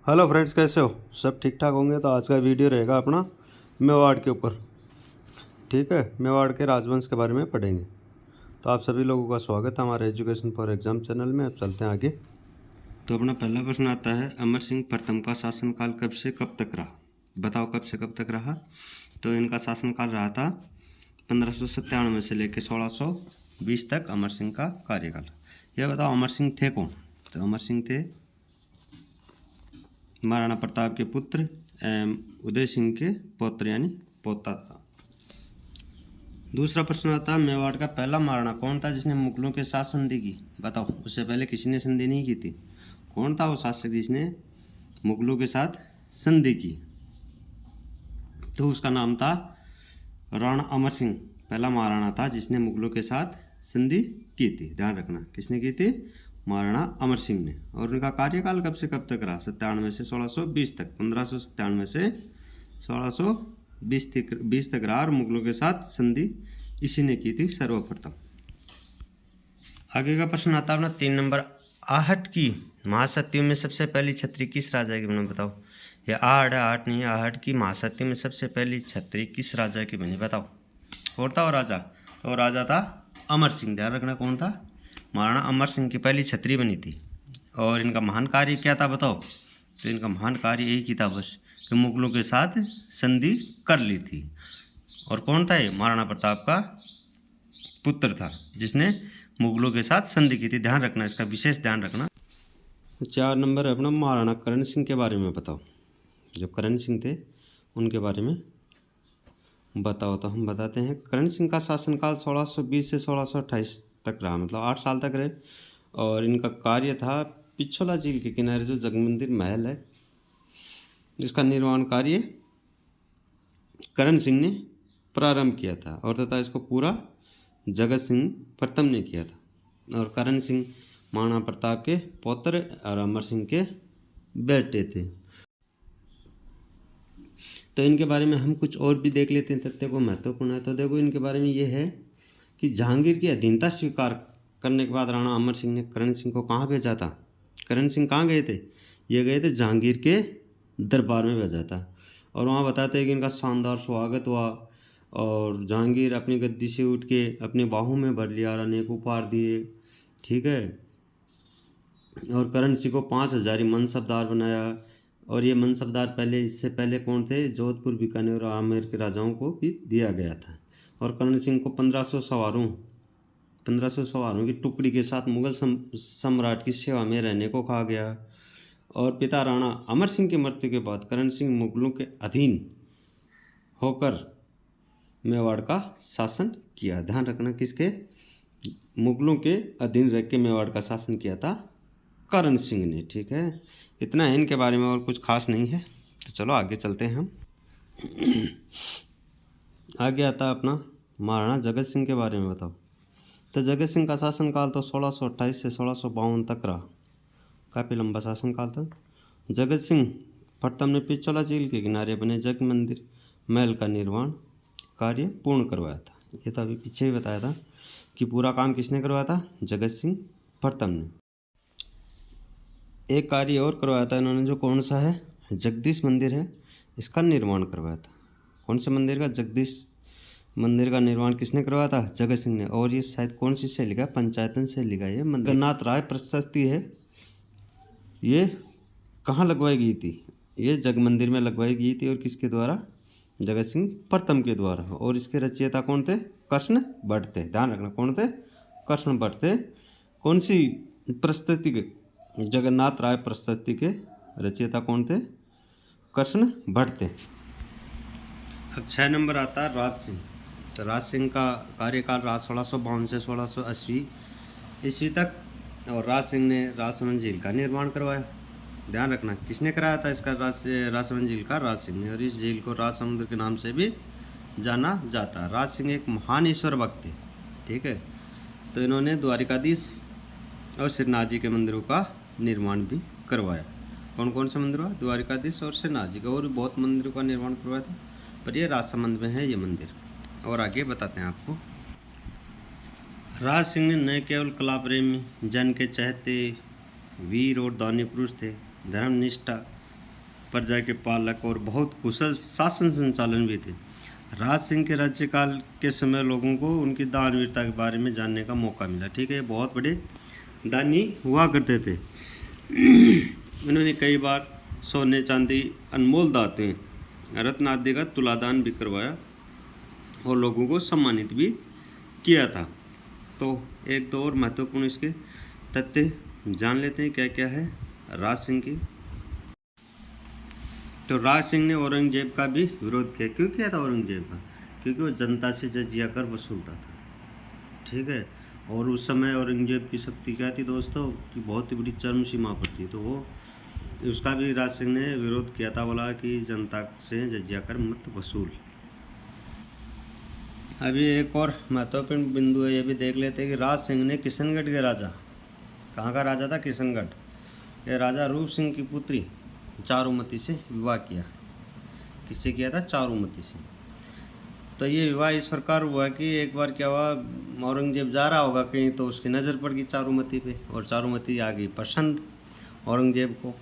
Hello friends, कैसे हो? सब ठीक ठाक होंगे। तो आज का वीडियो रहेगा अपना मेवाड़ के ऊपर। ठीक है, मेवाड़ के राजवंश के बारे में पढ़ेंगे। तो आप सभी लोगों का स्वागत है हमारे एजुकेशन फॉर एग्जाम चैनल में। अब चलते हैं आगे। तो अपना पहला प्रश्न आता है, अमर सिंह प्रथम का शासनकाल कब से कब तक रहा? बताओ कब से कब तक रहा। तो इनका शासनकाल रहा था 1597 से लेकर 1620 तक अमर सिंह का कार्यकाल। यह बताओ अमर सिंह थे कौन? तो अमर सिंह थे महाराणा प्रताप के पुत्र एवं उदय सिंह के पौत्र यानी पोता था। दूसरा प्रश्न आता है, मेवाड़ का पहला महाराणा कौन था जिसने मुगलों के साथ संधि की? बताओ, उससे पहले किसी ने संधि नहीं की थी। कौन था वो शासक जिसने मुगलों के साथ संधि की? तो उसका नाम था राणा अमर सिंह। पहला महाराणा था जिसने मुगलों के साथ संधि की थी। ध्यान रखना, किसने की थी? महाराणा अमर सिंह ने। और उनका कार्यकाल कब से कब तक रहा? 97 से 1620 तक। 1597 से 1620 तक रहा और मुगलों के साथ संधि इसी ने की थी सर्वप्रथम। आगे का प्रश्न आता है अपना 3 नंबर, आहट की महासती में सबसे पहली छत्री किस राजा की बनी? बताओ। ये आहट नहीं, आहट की महासती में सबसे पहली छत्री किस राजा की बनी? बताओ। कौन था वो राजा? तो वो राजा था अमर सिंह। ध्यान रखना, कौन था? महाराणा अमर सिंह की पहली छत्री बनी थी। और इनका महान कार्य क्या था बताओ? तो इनका महान कार्य यही की था बस कि मुगलों के साथ संधि कर ली थी। और कौन था ये? महाराणा प्रताप का पुत्र था जिसने मुगलों के साथ संधि की थी। ध्यान रखना, इसका विशेष ध्यान रखना। 4 नंबर है अपना, महाराणा करण सिंह के बारे में बताओ। जो करण सिंह थे उनके बारे में बताओ। तो हम बताते हैं, करण सिंह का शासनकाल 1620 से 1628 तक रहा, मतलब 8 साल तक रहे। और इनका कार्य था पिछोला झील के किनारे जो जगमंदिर महल है, जिसका निर्माण कार्य करण सिंह ने प्रारंभ किया था और तथा इसको पूरा जगत सिंह प्रथम ने किया था। और करण सिंह महाराणा प्रताप के पौत्र और अमर सिंह के बेटे थे। तो इनके बारे में हम कुछ और भी देख लेते हैं, तथ्य को महत्वपूर्ण है। तो देखो, इनके बारे में ये है कि जहांगीर की अधीनता स्वीकार करने के बाद राणा अमर सिंह ने करण सिंह को कहाँ भेजा था? करण सिंह कहाँ गए थे? ये गए थे जहांगीर के दरबार में भेजा था। और वहाँ बताते हैं कि इनका शानदार स्वागत हुआ और जहांगीर अपनी गद्दी से उठ के अपने बाहों में भर लिया और अनेक उपहार दिए। ठीक है। और करण सिंह को 5000 मनसबदार बनाया। और ये मनसबदार पहले, इससे पहले कौन थे? जोधपुर, बीकानेर और आमेर के राजाओं को भी दिया गया था। और करण सिंह को 1500 सवारों की टुकड़ी के साथ मुगल सम्राट की सेवा में रहने को कहा गया। और पिता राणा अमर सिंह की मृत्यु के बाद करण सिंह मुगलों के अधीन होकर मेवाड़ का शासन किया। ध्यान रखना, किसके? मुगलों के अधीन रह के मेवाड़ का शासन किया था करण सिंह ने। ठीक है, इतना है इनके बारे में, और कुछ खास नहीं है। तो चलो आगे चलते हैं हम। आगे आता है अपना महाराणा जगत सिंह के बारे में बताओ। तो जगत सिंह का शासनकाल तो 1628 से 1652 तक रहा। काफ़ी लंबा शासनकाल था। जगत सिंह प्रथम ने पिछोला झील के किनारे बने जग मंदिर महल का निर्माण कार्य पूर्ण करवाया था। ये तो अभी पीछे ही बताया था कि पूरा काम किसने करवाया था? जगत सिंह प्रथम ने। एक कार्य और करवाया था इन्होंने, जो कौन सा है? जगदीश मंदिर है, इसका निर्माण करवाया था। कौन से मंदिर का? जगदीश मंदिर का निर्माण किसने करवाया था? जगत सिंह ने। और ये शायद कौन सी शैली का? पंचायतन शैली का। ये जगन्नाथ राय प्रशस्ति है। ये कहाँ लगवाई गई थी? ये जग मंदिर में लगवाई गई थी। और किसके द्वारा? जगत सिंह प्रथम के द्वारा। और इसके रचयिता कौन थे? कृष्ण भट्ट थे। ध्यान रखना, कौन थे? कृष्ण भट्ट थे। कौन सी प्रशस्ति के? जगन्नाथ राय प्रशस्ति के रचयिता कौन थे? कृष्ण भट्ट थे। अब 6 नंबर आता है राज सिंह। तो राज सिंह का कार्यकाल रहा 1652 से 1680 ईस्वी तक। और राज सिंह ने राजसमंद झील का निर्माण करवाया। ध्यान रखना, किसने कराया था इसका? राजसमंद झील का राज सिंह ने। और इस झील को राज समुद्र के नाम से भी जाना जाता है। राज सिंह एक महान ईश्वर भक्त थे। ठीक है। तो इन्होंने द्वारिकाधीश और श्रीनाथ जी के मंदिरों का निर्माण भी करवाया। कौन कौन से मंदिर हुआ? द्वारिकाधीश और श्रीनाथ जी का। और बहुत मंदिरों का निर्माण करवाया था, पर ये राजसमंद में है ये मंदिर। और आगे बताते हैं आपको। राज सिंह ने न केवल कला प्रेमी, जन के चहते, वीर और दानी पुरुष थे, धर्मनिष्ठा प्रजा के पालक और बहुत कुशल शासन संचालन भी थे। राज सिंह के राज्यकाल के समय लोगों को उनकी दानवीरता के बारे में जानने का मौका मिला। ठीक है, बहुत बड़े दानी हुआ करते थे। उन्होंने कई बार सोने चांदी, अनमोल धातुएं, रत्न आदि का तुलादान भी करवाया और लोगों को सम्मानित भी किया था। तो एक दो और महत्वपूर्ण इसके तथ्य जान लेते हैं क्या क्या है राज सिंह की। तो राज सिंह ने औरंगजेब का भी विरोध किया। क्यों किया था औरंगजेब का? क्योंकि वो जनता से जजिया कर वसूलता था। ठीक है, और उस समय औरंगजेब की शक्ति क्या थी दोस्तों, कि बहुत ही बड़ी चरम सीमा पर थी। तो वो उसका भी राज सिंह ने विरोध किया था, बोला कि जनता से जजिया कर मत वसूल। अभी एक और महत्वपूर्ण बिंदु है, ये भी देख लेते हैं कि राज सिंह ने किशनगढ़ के राजा, कहाँ का राजा था? किशनगढ़ के राजा रूप सिंह की पुत्री चारुमती से विवाह किया। किससे किया था? चारुमती से। तो ये विवाह इस प्रकार हुआ कि एक बार क्या हुआ, औरंगजेब जा रहा होगा कहीं, तो उसकी नज़र पड़ गई चारुमती पे, और चारुमती आ गई पसंद औरंगजेब को।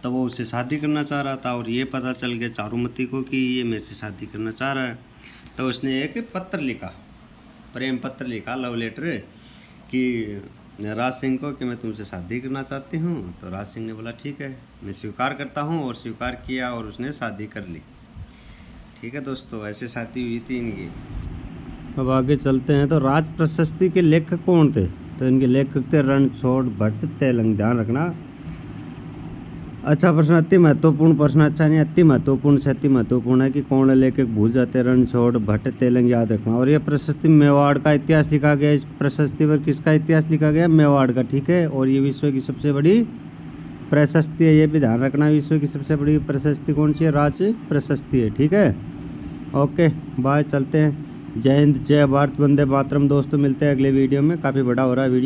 तो वो उससे शादी करना चाह रहा था, और ये पता चल गया चारुमती को कि ये मेरे से शादी करना चाह रहा है। तो उसने एक पत्र लिखा, प्रेम पत्र लिखा, लव लेटर, कि राज सिंह को कि मैं तुमसे शादी करना चाहती हूँ। तो राज सिंह ने बोला ठीक है, मैं स्वीकार करता हूँ, और स्वीकार किया और उसने शादी कर ली। ठीक है दोस्तों, ऐसे शादी हुई थी इनकी। अब आगे चलते हैं। तो राज प्रशस्ति के लेखक कौन थे? तो इनके लेखक थे रणछोड़ भट्ट तेलंग। ध्यान रखना, अच्छा प्रश्न, अति महत्वपूर्ण प्रश्न। अच्छा नहीं, अति महत्वपूर्ण से अति महत्वपूर्ण है कि कौन लेखक भूल जाते, रणछोड़ भट्ट तेलंग, याद रखना। और ये प्रशस्ति मेवाड़ का इतिहास लिखा गया। इस प्रशस्ति पर किसका इतिहास लिखा गया? मेवाड़ का। ठीक है, और ये विश्व की सबसे बड़ी प्रशस्ति है, ये भी ध्यान रखना। विश्व की सबसे बड़ी प्रशस्ति कौन सी है? राज प्रशस्ति है। ठीक है, ओके बाय, चलते हैं। जय हिंद, जय भारत, वंदे मातरम। दोस्तों मिलते हैं अगले वीडियो में। काफ़ी बड़ा हो रहा है वीडियो।